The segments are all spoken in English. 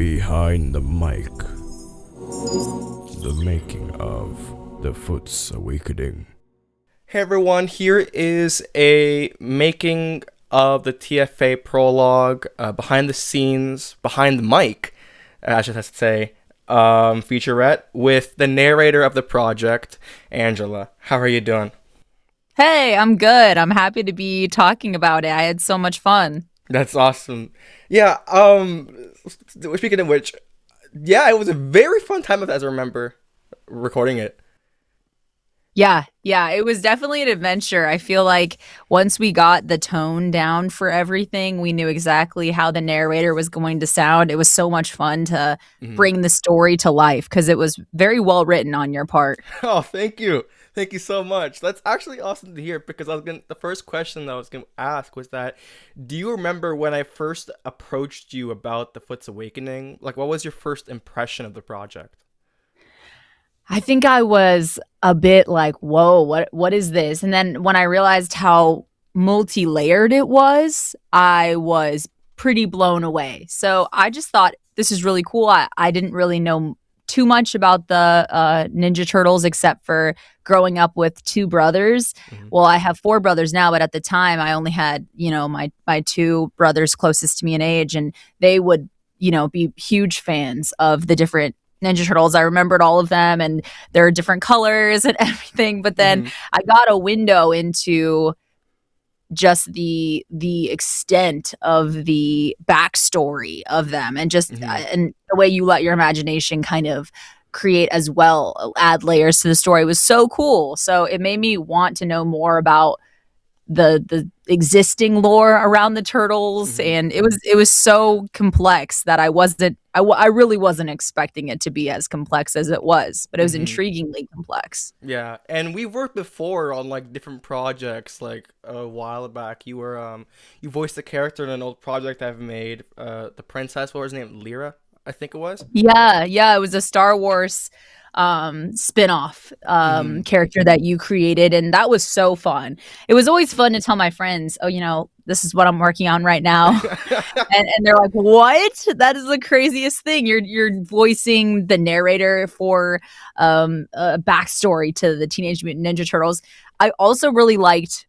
Behind the mic, the making of the Foot's Awakening. Hey everyone, here is a making of the TFA prologue, behind the scenes, behind the mic, I should say, featurette with the narrator of the project, Angela. How are you doing? Hey, I'm good. I'm happy to be talking about it. I had so much fun. That's awesome. Yeah, speaking of which, yeah, it was a very fun time as I remember recording it. Yeah, it was definitely an adventure. I feel like once we got the tone down for everything, we knew exactly how the narrator was going to sound. It was so much fun to Mhm. bring the story to life because it was very well written on your part. Oh, thank you. Thank you so much. That's actually awesome to hear because the first question that I was gonna ask was that, do you remember when I first approached you about the Foot's Awakening? Like, what was your first impression of the project? I think I was a bit like, "Whoa, what is this?" And then when I realized how multi-layered it was, I was pretty blown away. So I just thought this is really cool. I didn't really know too much about the Ninja Turtles except for growing up with two brothers. Hmm. Well, I have four brothers now, but at the time I only had, my two brothers closest to me in age, and they would, be huge fans of the different Ninja Turtles. I remembered all of them and their different colors and everything. But then Hmm. I got a window into just the extent of the backstory of them, and just Hmm. and the way you let your imagination kind of create as well, add layers to the story was so cool. So it made me want to know more about the existing lore around the turtles, Hmm. and it was so complex that I really wasn't expecting it to be as complex as it was, but it was Hmm. intriguingly complex. Yeah, and we worked before on like different projects. Like a while back, you voiced a character in an old project I've made. The princess, what was her name? Lyra, I think it was. Yeah, it was a Star Wars spin-off Hmm. character that you created, and that was so fun. It was always fun to tell my friends, "Oh, this is what I'm working on right now." And they're like, "What? That is the craziest thing. You're voicing the narrator for a backstory to the Teenage Mutant Ninja Turtles." I also really liked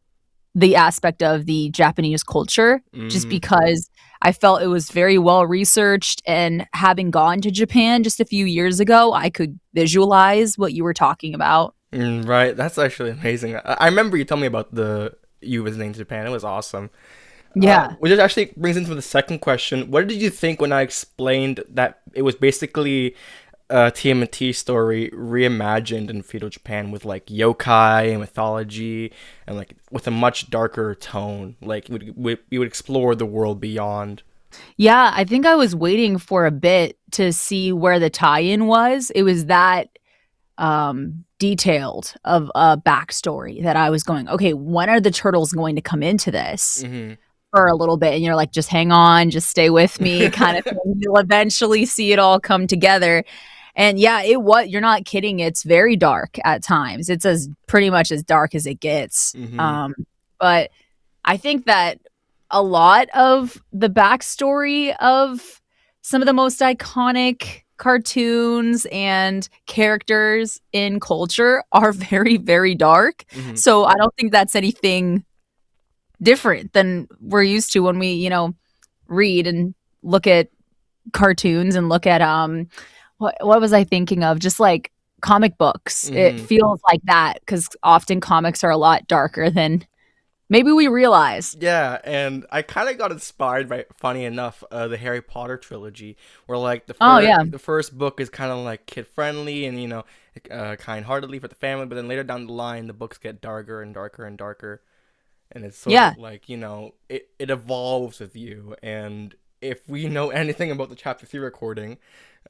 the aspect of the Japanese culture, just Hmm. because I felt it was very well researched. And having gone to Japan just a few years ago, I could visualize what you were talking about. Right, that's actually amazing. I remember you telling me about the you visiting Japan. It was awesome. Yeah. Which actually brings into the second question. What did you think when I explained that it was basically a TMNT story reimagined in Feudal Japan with like yokai and mythology and like with a much darker tone? Like we would explore the world beyond. Yeah, I think I was waiting for a bit to see where the tie-in was. It was that detailed of a backstory that I was going, okay, when are the turtles going to come into this? Hmm. For a little bit, and you're like, just hang on, just stay with me, kind of thing. You'll eventually see it all come together. And yeah, you're not kidding, it's very dark at times. It's as pretty much as dark as it gets. Hmm. But I think that a lot of the backstory of some of the most iconic cartoons and characters in culture are very, very dark. Hmm. So I don't think that's anything different than we're used to when we, read and look at cartoons and look at what was I thinking of? Just like comic books. It Hmm. feels like that because often comics are a lot darker than maybe we realize. Yeah, and I kind of got inspired by, funny enough, the Harry Potter trilogy, where like Oh yeah. the first book is kind of like kid friendly and kind heartedly for the family, but then later down the line, the books get darker and darker and darker, and it's sort Yeah. of like it evolves with you. And if we know anything about the chapter 3 recording,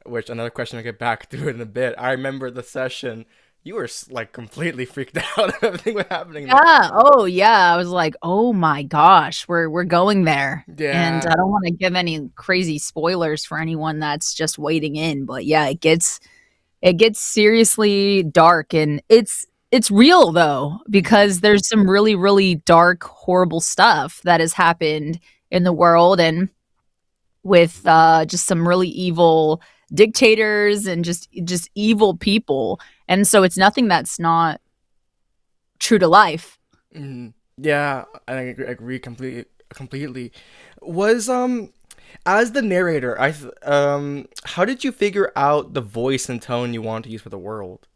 which another question I'll get back to it in a bit, I remember the session. You were like completely freaked out. Everything was happening there. Yeah. Oh yeah. I was like, oh my gosh, we're going there. And Yeah. I don't want to give any crazy spoilers for anyone that's just waiting in, but yeah, it gets seriously dark, and it's real though, because there's some really, really dark, horrible stuff that has happened in the world. And with just some really evil dictators and just evil people. And so it's nothing that's not true to life. Yeah, I agree completely. Was as the narrator, how did you figure out the voice and tone you want to use for the world?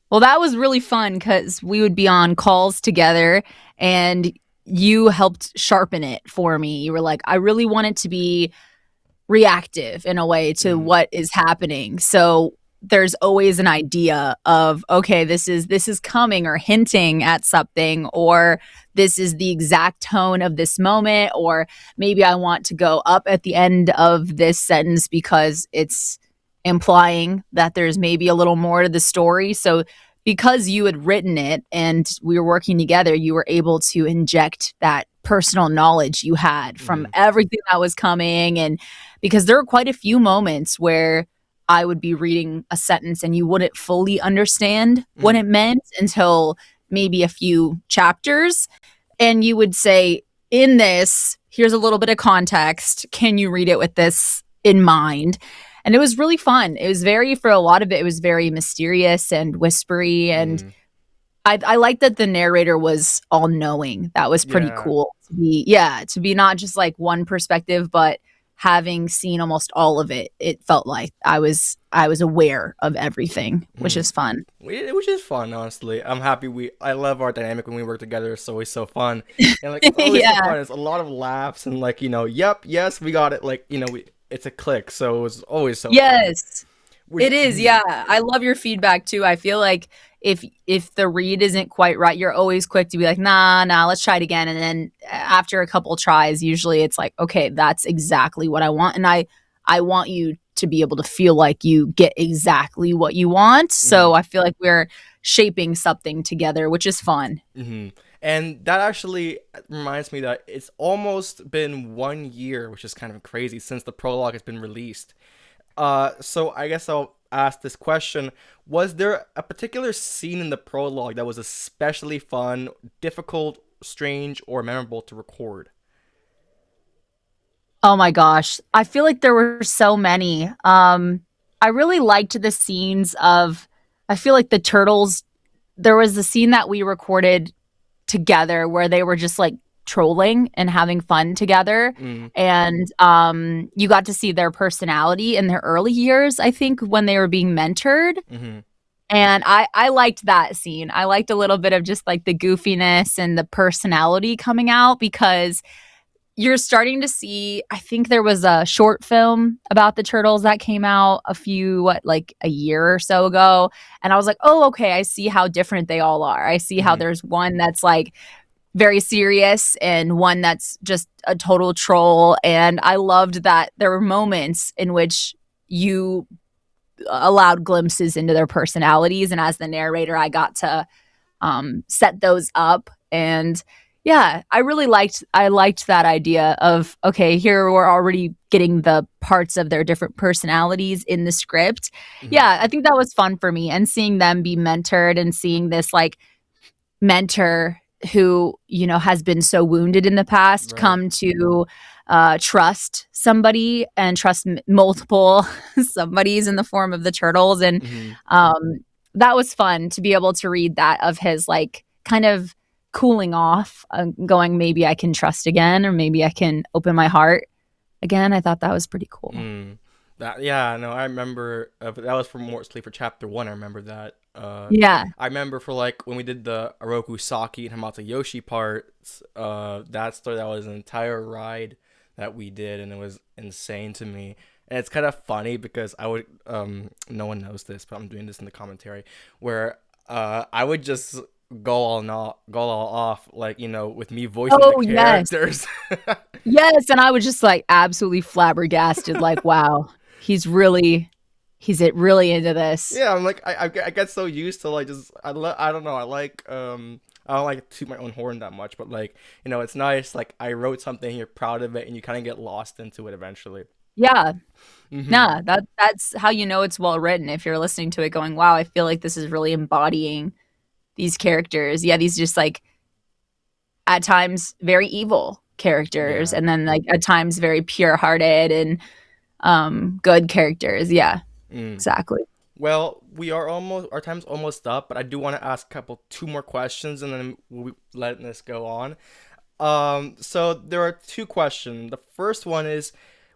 Well, that was really fun because we would be on calls together and you helped sharpen it for me. You were like, I really want it to be reactive in a way to what is happening. So there's always an idea of, okay, this is coming or hinting at something, or this is the exact tone of this moment, or maybe I want to go up at the end of this sentence because it's implying that there's maybe a little more to the story. So because you had written it and we were working together, you were able to inject that personal knowledge you had from everything that was coming. And because there were quite a few moments where I would be reading a sentence and you wouldn't fully understand what it meant until maybe a few chapters. And you would say, in this, here's a little bit of context. Can you read it with this in mind? And it was really fun. It was for a lot of it was very mysterious and whispery. And I like that the narrator was all knowing. That was pretty cool to be not just like one perspective, but having seen almost all of it. It felt like I was aware of everything, which is fun. Which is fun, honestly. I'm happy I love our dynamic when we work together. It's always so fun. And like, it's always so fun. It's a lot of laughs and like, yep, yes, we got it. Like, it's a click. So it was always so fun. It is. Yeah. I love your feedback too. I feel like if the read isn't quite right, you're always quick to be like, nah, let's try it again. And then after a couple tries, usually it's like, okay, that's exactly what I want. And I want you to be able to feel like you get exactly what you want. So I feel like we're shaping something together, which is fun. And that actually reminds me that it's almost been 1 year, which is kind of crazy, since the prologue has been released. So I guess I'll ask this question. Was there a particular scene in the prologue that was especially fun, difficult, strange, or memorable to record? Oh my gosh. I feel like there were so many. I really liked the scenes I feel like the turtles, there was a scene that we recorded together where they were just like trolling and having fun together. And you got to see their personality in their early years, I think, when they were being mentored. And I liked that scene. I liked a little bit of just like the goofiness and the personality coming out, because you're starting to see, I think there was a short film about the turtles that came out a year or so ago. And I was like, oh, okay, I see how different they all are. I see how there's one that's like very serious and one that's just a total troll. And I loved that there were moments in which you allowed glimpses into their personalities. And as the narrator, I got to set those up. And yeah, I liked that idea of, okay, here we're already getting the parts of their different personalities in the script. Yeah, I think that was fun for me. And seeing them be mentored and seeing this like mentor who, has been so wounded in the past, come to trust somebody and trust multiple somebodies in the form of the turtles. And that was fun to be able to read that, of his like kind of cooling off, going, maybe I can trust again, or maybe I can open my heart again. I thought that was pretty cool. I remember that was mostly for chapter 1. I remember that. I remember for like when we did the Oroku Saki and Hamata Yoshi parts, that story, that was an entire ride that we did, and it was insane to me. And it's kind of funny because I would no one knows this, but I'm doing this in the commentary, where I would just go all off, like, with me voicing the characters. Yes, and I was just like absolutely flabbergasted, like, wow, he's really into this. Yeah, I'm like, I get so used to like just I don't know, I don't like to toot my own horn that much, but like, it's nice, like I wrote something, you're proud of it, and you kind of get lost into it eventually. Yeah. Nah, that's how it's well written, if you're listening to it going, wow, I feel like this is really embodying these characters. Yeah, these just like at times very evil characters, Yeah. and then like at times very pure-hearted and good characters. Yeah, Mm. exactly. Well, our time's almost up, but I do want to ask two more questions, and then we'll be letting this go on. So there are two questions. The first one is,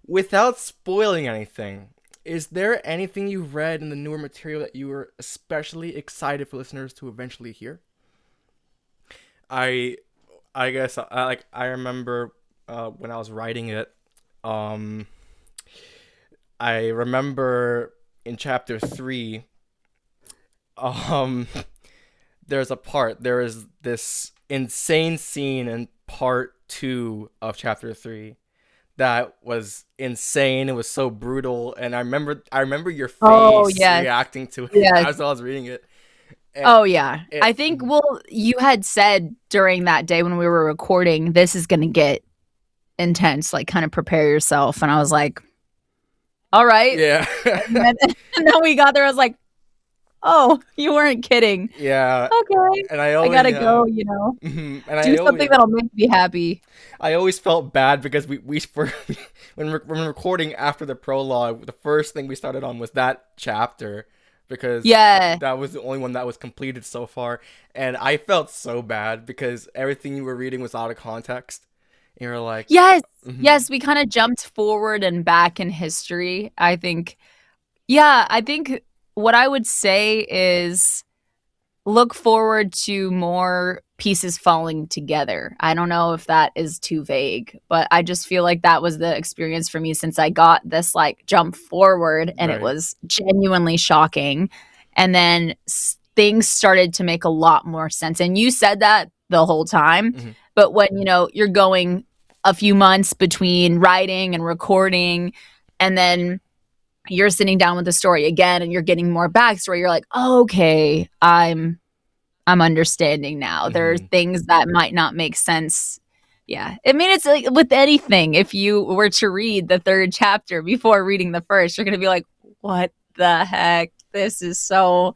without spoiling anything, is there anything you've read in the newer material that you were especially excited for listeners to eventually hear? I I guess I remember when I was writing it, um, I remember in chapter 3, um, there is this insane scene in part 2 of chapter 3 that was insane. It was so brutal, and I remember your Oh face yes, reacting to it yes. as I was reading it. And Oh yeah. it, I think, well, you had said during that day when we were recording, this is gonna get intense, like kind of prepare yourself. And I was like, all right. yeah, And then, and then we got there, I was like, oh, you weren't kidding. yeah, Okay. and I I always gotta go, and do something that'll make me happy. I always felt bad because we for when recording after the prologue, the first thing we started on was that chapter because Yeah. that was the only one that was completed so far, and I felt so bad because everything you were reading was out of context. And you were like, Yes. mhm, Yes, we kind of jumped forward and back in history. I think, yeah, I think what I would say is look forward to more pieces falling together. I don't know if that is too vague, but I just feel like that was the experience for me since I got this like jump forward and it right, was genuinely shocking. And then things started to make a lot more sense. And you said that the whole time, mhm, but when you're going a few months between writing and recording, and then you're sitting down with the story again and you're getting more backstory, you're like, oh, okay, I'm understanding now. There are mhm. things that might not make sense. Yeah. I mean, it's like with anything, if you were to read the third chapter before reading the first, you're going to be like, what the heck? This is so.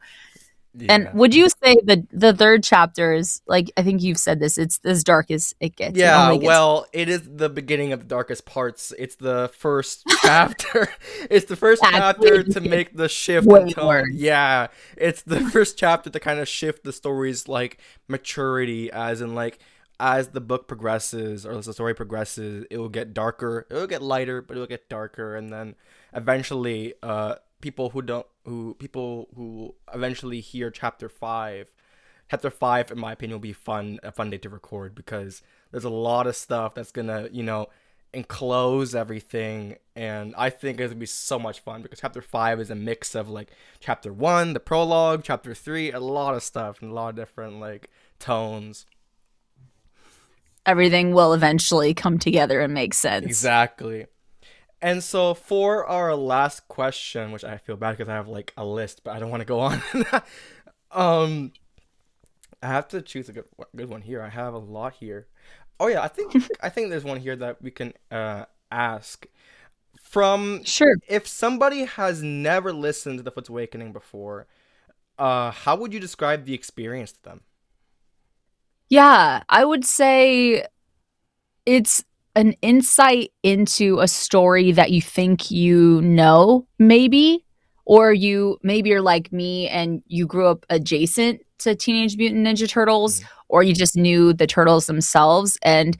And Yeah. would you say the third chapter is like, I think you've said this, it's as dark as it gets. It Yeah, only gets. well, it is the beginning of the darkest parts. It's the first chapter. It's the first Actually, chapter it to just gets make the shift in way tone. worse. Yeah, it's the first chapter to kind of shift the story's like maturity, as in like as the book progresses or as the story progresses, it will get darker. It will get lighter, but it will get darker, and then eventually, people who eventually hear chapter 5 in my opinion will be a fun day to record because there's a lot of stuff that's gonna enclose everything, and I think it's gonna be so much fun because chapter 5 is a mix of like chapter 1, the prologue, chapter 3, a lot of stuff and a lot of different like tones. Everything will eventually come together and make sense. Exactly. And so for our last question, which I feel bad because I have like a list, but I don't want to go on. um I have to choose a good one here. I have a lot here. Oh yeah, I think there's one here that we can ask from. Sure. If somebody has never listened to The Foot's Awakening before, how would you describe the experience to them? Yeah, I would say it's an insight into a story that you think you know, maybe, or maybe you're like me and you grew up adjacent to Teenage Mutant Ninja Turtles, Mhm. or you just knew the turtles themselves, and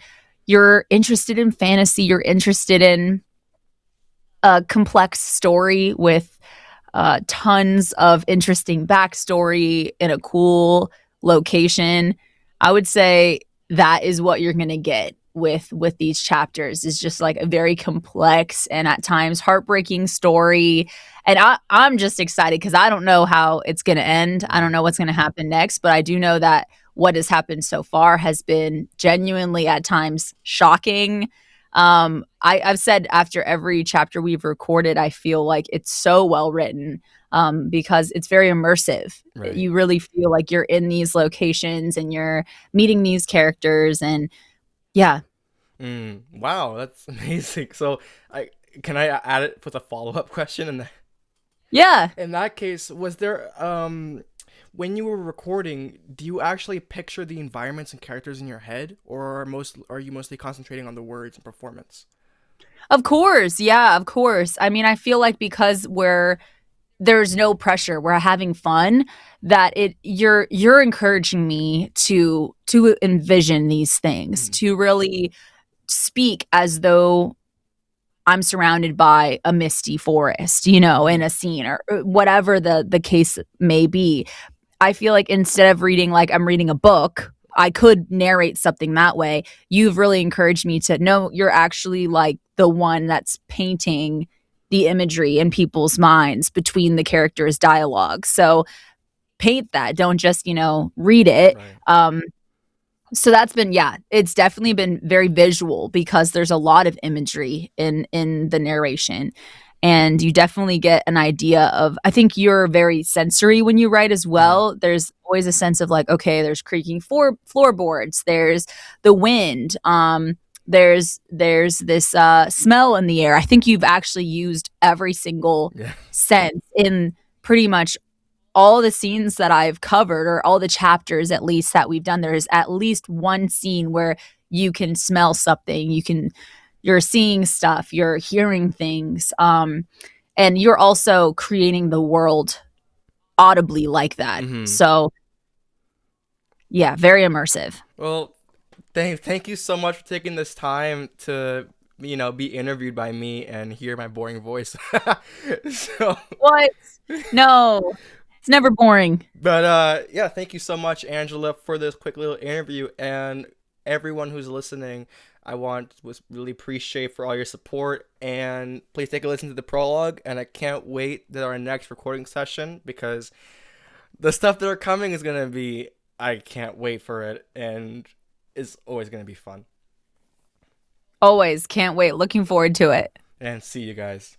you're interested in fantasy, you're interested in a complex story with tons of interesting backstory in a cool location. I would say that is what you're going to get with these chapters, is just like a very complex and at times heartbreaking story. And I'm just excited because I don't know how it's going to end. I don't Mhm. know what's going to happen next, but I do know that what has happened so far has been genuinely at times shocking. I've said after every chapter we've recorded, I feel like it's so well written, because it's very immersive. Right. You really feel like you're in these locations and you're meeting these characters, and yeah. Wow, that's amazing. So I can I add it with a follow up question and Yeah. In that case, was there when you were recording, do you actually picture the environments and characters in your head, or are you mostly concentrating on the words and performance? Of course. Yeah, of course. I mean, I feel like because there's no pressure, we're having fun, that you're encouraging me to envision these things, Mm. to really speak as though I'm surrounded by a misty forest, in a scene or whatever the case may be. I feel like instead of reading like I'm reading a book, I could narrate something that way. You've really encouraged me to know you're actually like the one that's painting the imagery in people's minds between the characters' dialogue. So paint that. Don't just, read it. Right. So that's been, yeah, it's definitely been very visual because there's a lot of imagery in the narration, and you definitely get an idea of, I think you're very sensory when you write as well. There's always a sense of like, okay, there's creaking floorboards, there's the wind, there's this smell in the air. I think you've actually used every single Yeah. sense in pretty much all the scenes that I've covered, or all the chapters at least that we've done. There's at least one scene where you can smell something, you're seeing stuff, you're hearing things, and you're also creating the world audibly like that. Mm-hmm. So yeah, very immersive. Well, thank you so much for taking this time to be interviewed by me and hear my boring voice. So, What? No, it's never boring. but yeah, thank you so much, Angela, for this quick little interview, and everyone who's listening. Was really appreciate for all your support, and please take a listen to the prologue. And I can't wait to our next recording session, because the stuff that are coming is gonna be. I can't wait for it, and it's always gonna be fun. Always can't wait. Looking forward to it. And see you guys.